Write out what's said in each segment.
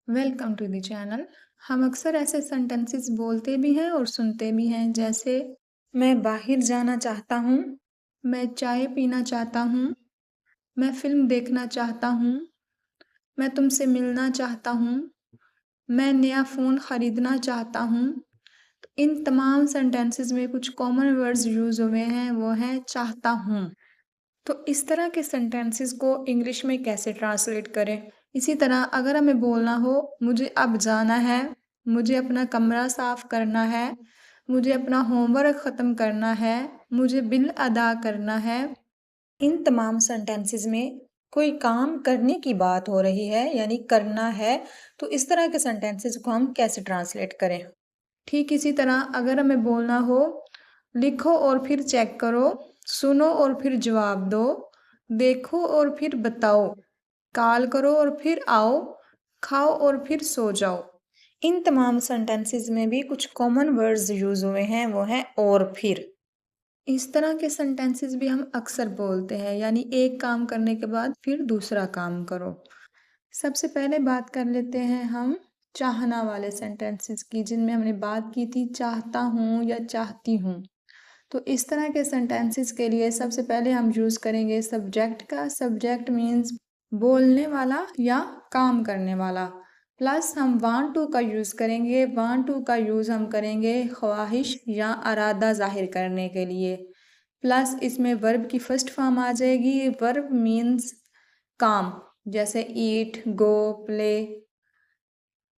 Welcome to the channel. हम अक्सर ऐसे सेंटेंसेस बोलते भी हैं और सुनते भी हैं, जैसे मैं बाहर जाना चाहता हूँ, मैं चाय पीना चाहता हूँ, मैं फिल्म देखना चाहता हूँ, मैं तुमसे मिलना चाहता हूँ, मैं नया फ़ोन ख़रीदना चाहता हूँ। तो इन तमाम सेंटेंसेस में कुछ कॉमन वर्ड्स यूज़ हुए हैं, वो है चाहता हूँ। तो इस तरह के सेंटेंसेस को इंग्लिश में कैसे ट्रांसलेट करें? इसी तरह अगर हमें बोलना हो मुझे अब जाना है, मुझे अपना कमरा साफ करना है, मुझे अपना होमवर्क ख़त्म करना है, मुझे बिल अदा करना है, इन तमाम सेंटेंसेस में कोई काम करने की बात हो रही है, यानी करना है। तो इस तरह के सेंटेंसेस को हम कैसे ट्रांसलेट करें? ठीक इसी तरह अगर हमें बोलना हो लिखो और फिर चेक करो, सुनो और फिर जवाब दो, देखो और फिर बताओ, कॉल करो और फिर आओ, खाओ और फिर सो जाओ। इन तमाम सेंटेंसेस में भी कुछ कॉमन वर्ड्स यूज़ हुए हैं, वो हैं और फिर। इस तरह के सेंटेंसेस भी हम अक्सर बोलते हैं, यानी एक काम करने के बाद फिर दूसरा काम करो। सबसे पहले बात कर लेते हैं हम चाहना वाले सेंटेंसेस की, जिनमें हमने बात की थी चाहता हूँ या चाहती हूँ। तो इस तरह के सेंटेंसेस के लिए सबसे पहले हम यूज़ करेंगे सब्जेक्ट का। सब्जेक्ट मीन्स बोलने वाला या काम करने वाला। प्लस हम वांट टू का यूज़ करेंगे। वांट टू का यूज़ हम करेंगे ख्वाहिश या इरादा ज़ाहिर करने के लिए। प्लस इसमें वर्ब की फर्स्ट फॉर्म आ जाएगी। वर्ब मीन्स काम, जैसे ईट, गो, प्ले।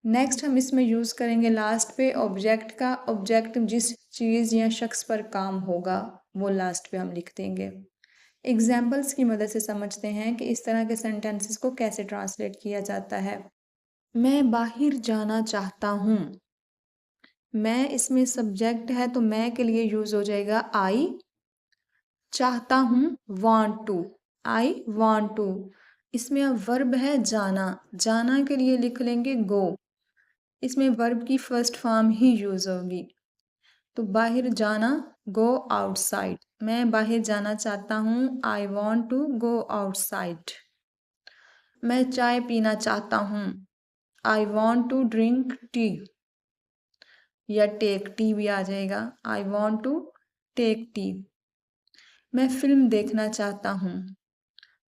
नेक्स्ट हम इसमें यूज़ करेंगे लास्ट पे ऑब्जेक्ट का। ऑब्जेक्ट जिस चीज़ या शख्स पर काम होगा वो लास्ट पे हम लिख देंगे। एग्जाम्पल्स की मदद से समझते हैं कि इस तरह के सेंटेंसेस को कैसे ट्रांसलेट किया जाता है। मैं बाहर जाना चाहता हूँ। मैं इसमें सब्जेक्ट है तो मैं के लिए यूज़ हो जाएगा आई। चाहता हूँ want to, I want to. इसमें अब वर्ब है जाना। जाना के लिए लिख लेंगे गो। इसमें वर्ब की फर्स्ट फॉर्म ही यूज़ होगी। तो बाहर जाना गो आउटसाइड। मैं बाहर जाना चाहता हूँ, I want to go outside. मैं चाय पीना चाहता हूँ, I want to drink tea, या टेक टी भी आ जाएगा, I want to take tea. मैं फिल्म देखना चाहता हूँ,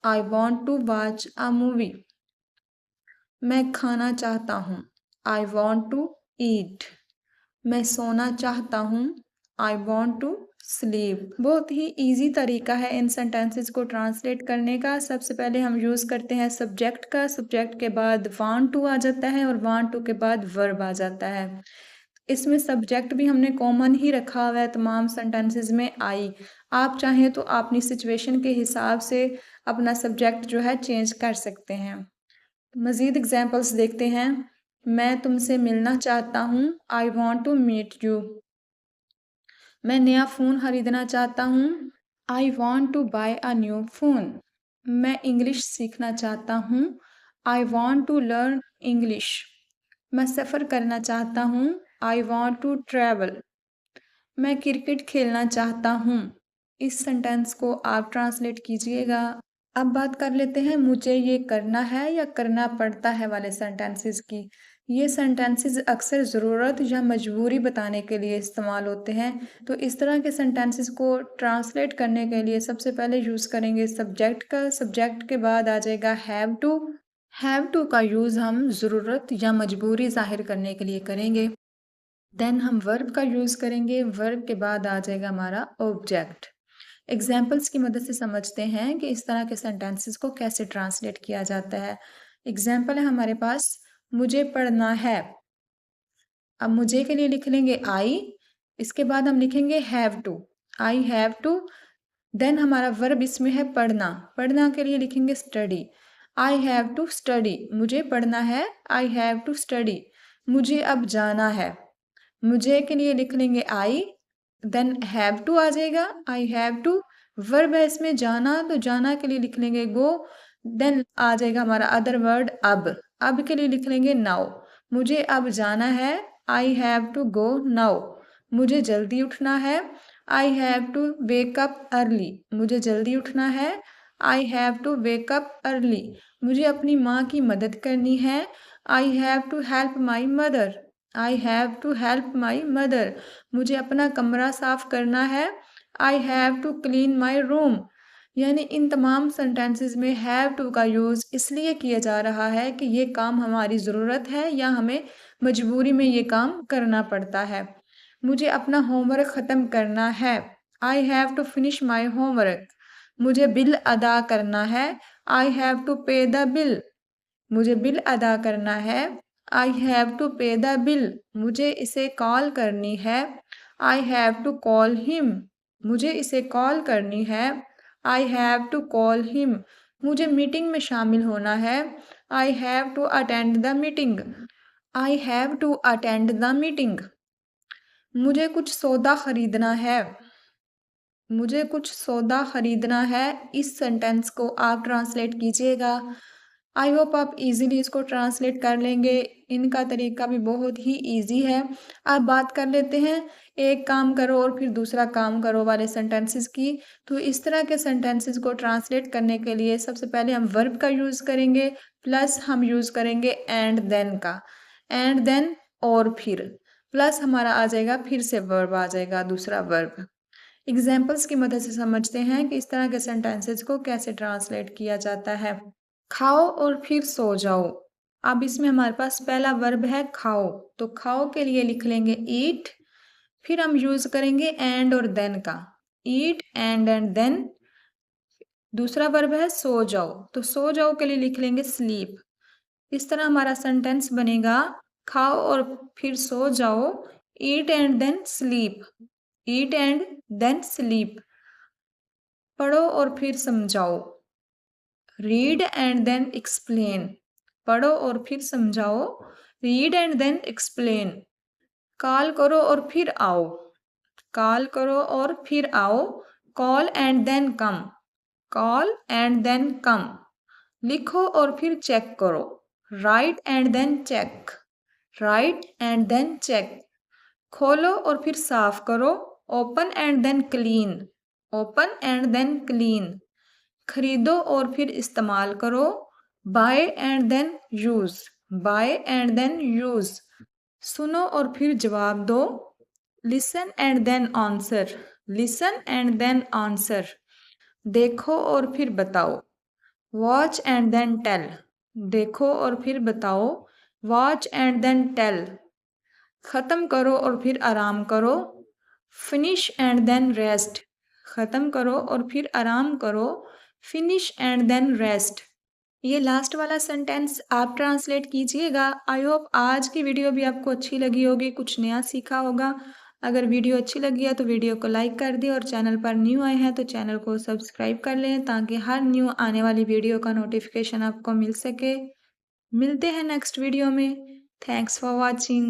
I want to watch a movie. मैं खाना चाहता हूँ, आई वॉन्ट टू ईट। मैं सोना चाहता हूँ, आई वॉन्ट टू स्लीप। बहुत ही ईजी तरीका है इन सेंटेंसेस को ट्रांसलेट करने का। सबसे पहले हम यूज़ करते हैं सब्जेक्ट का। सब्जेक्ट के बाद वांट टू आ जाता है और वांट टू के बाद वर्ब आ जाता है। इसमें सब्जेक्ट भी हमने कॉमन ही रखा हुआ है तमाम सेंटेंसेस में, आई। आप चाहें तो अपनी सिचुएशन के हिसाब से अपना सब्जेक्ट जो है चेंज कर सकते हैं। मज़ीद एग्जांपल्स देखते हैं। मैं तुमसे मिलना चाहता हूँ, I want to meet you. मैं नया फ़ोन ख़रीदना चाहता हूँ, I want to buy a new phone. मैं इंग्लिश सीखना चाहता हूँ, I want to learn English. मैं सफ़र करना चाहता हूँ, आई वॉन्ट टू ट्रैवल। मैं क्रिकेट खेलना चाहता हूँ। इस सेंटेंस को आप ट्रांसलेट कीजिएगा। अब बात कर लेते हैं मुझे ये करना है या करना पड़ता है वाले सेंटेंसेस की। ये सेंटेंसेस अक्सर ज़रूरत या मजबूरी बताने के लिए इस्तेमाल होते हैं। तो इस तरह के सेंटेंसेस को ट्रांसलेट करने के लिए सबसे पहले यूज़ करेंगे सब्जेक्ट का। सब्जेक्ट के बाद आ जाएगा हैव टू। हैव टू का यूज़ हम ज़रूरत या मजबूरी ज़ाहिर करने के लिए करेंगे। देन हम वर्ब का यूज़ करेंगे। वर्ब के बाद आ जाएगा हमारा ऑब्जेक्ट। एग्जाम्पल्स की मदद से समझते हैं कि इस तरह के सेंटेंसेस को कैसे ट्रांसलेट किया जाता है। एग्जाम्पल है हमारे पास, मुझे पढ़ना है। अब मुझे के लिए लिख लेंगे आई। इसके बाद हम लिखेंगे have to, I have to. Then हमारा वर्ब इसमें है पढ़ना। पढ़ना के लिए लिखेंगे study, I have to study. मुझे पढ़ना है, आई हैव टू स्टडी। मुझे अब जाना है। मुझे के लिए लिख लेंगे आई। देन हैव टू आ जाएगा, आई हैव टू। वर्ब है इसमें जाना, तो जाना के लिए लिख लेंगे गो। देन आ जाएगा हमारा अदर वर्ड अब। अब के लिए लिख लेंगे नाउ। मुझे अब जाना है, I have to go now. मुझे जल्दी उठना है, I have to wake up early. मुझे जल्दी उठना है, I have to wake up early. मुझे अपनी माँ की मदद करनी है, I have to help my mother. I have to help my mother. मुझे अपना कमरा साफ करना है। I have to clean my room. यानी इन तमाम सेंटेंसेस में हैव टू का यूज़ इसलिए किया जा रहा है कि ये काम हमारी ज़रूरत है या हमें मजबूरी में ये काम करना पड़ता है। मुझे अपना होमवर्क ख़त्म करना है। I have to finish my homework. मुझे बिल अदा करना है। I have to pay the bill. मुझे बिल अदा करना है। I have to pay the bill. मुझे इसे कॉल करनी है। I have to call him. मुझे इसे कॉल करनी है। I have to call him. मुझे मीटिंग में शामिल होना है। I have to attend the meeting. I have to attend the meeting. मुझे कुछ सौदा खरीदना है। मुझे कुछ सौदा खरीदना है। इस सेंटेंस को आप ट्रांसलेट कीजिएगा। आई होप आप इजीली इसको ट्रांसलेट कर लेंगे। इनका तरीका भी बहुत ही इजी है। आप बात कर लेते हैं एक काम करो और फिर दूसरा काम करो वाले सेंटेंसेस की। तो इस तरह के सेंटेंसेस को ट्रांसलेट करने के लिए सबसे पहले हम वर्ब का यूज़ करेंगे, प्लस हम यूज़ करेंगे एंड देन का। एंड देन और फिर प्लस हमारा आ जाएगा, फिर से वर्ब आ जाएगा, दूसरा वर्ब। एग्जाम्पल्स की मदद से समझते हैं कि इस तरह के सेंटेंसेस को कैसे ट्रांसलेट किया जाता है। खाओ और फिर सो जाओ। अब इसमें हमारे पास पहला वर्ब है खाओ, तो खाओ के लिए लिख लेंगे ईट। फिर हम यूज करेंगे एंड और देन का। Eat and then. दूसरा वर्ब है सो जाओ, तो सो जाओ के लिए लिख लेंगे स्लीप। इस तरह हमारा सेंटेंस बनेगा खाओ और फिर सो जाओ, eat and then sleep. Eat and then sleep. पढ़ो और फिर समझाओ। Read and then explain. पढ़ो और फिर समझाओ। Read and then explain. Call करो और फिर आओ। कॉल करो और फिर आओ। Call and then come. Call and then come. लिखो और फिर चेक करो। Write and then check. Write and then check. खोलो और फिर साफ करो। Open and then clean. Open and then clean. खरीदो और फिर इस्तेमाल करो। Buy and then use. Buy and then use. सुनो और फिर जवाब दो। Listen and then answer. Listen and then answer. देखो और फिर बताओ। Watch and then tell. देखो और फिर बताओ। Watch and then tell. ख़त्म करो और फिर आराम करो। Finish and then rest. ख़त्म करो और फिर आराम करो। Finish and then rest. ये लास्ट वाला सेंटेंस आप ट्रांसलेट कीजिएगा। आई होप आज की वीडियो भी आपको अच्छी लगी होगी, कुछ नया सीखा होगा। अगर वीडियो अच्छी लगी है तो वीडियो को लाइक कर दें और चैनल पर न्यू आए हैं तो चैनल को सब्सक्राइब कर लें ताकि हर न्यू आने वाली वीडियो का नोटिफिकेशन आपको मिल सके। मिलते हैं नेक्स्ट वीडियो में। Thanks for watching.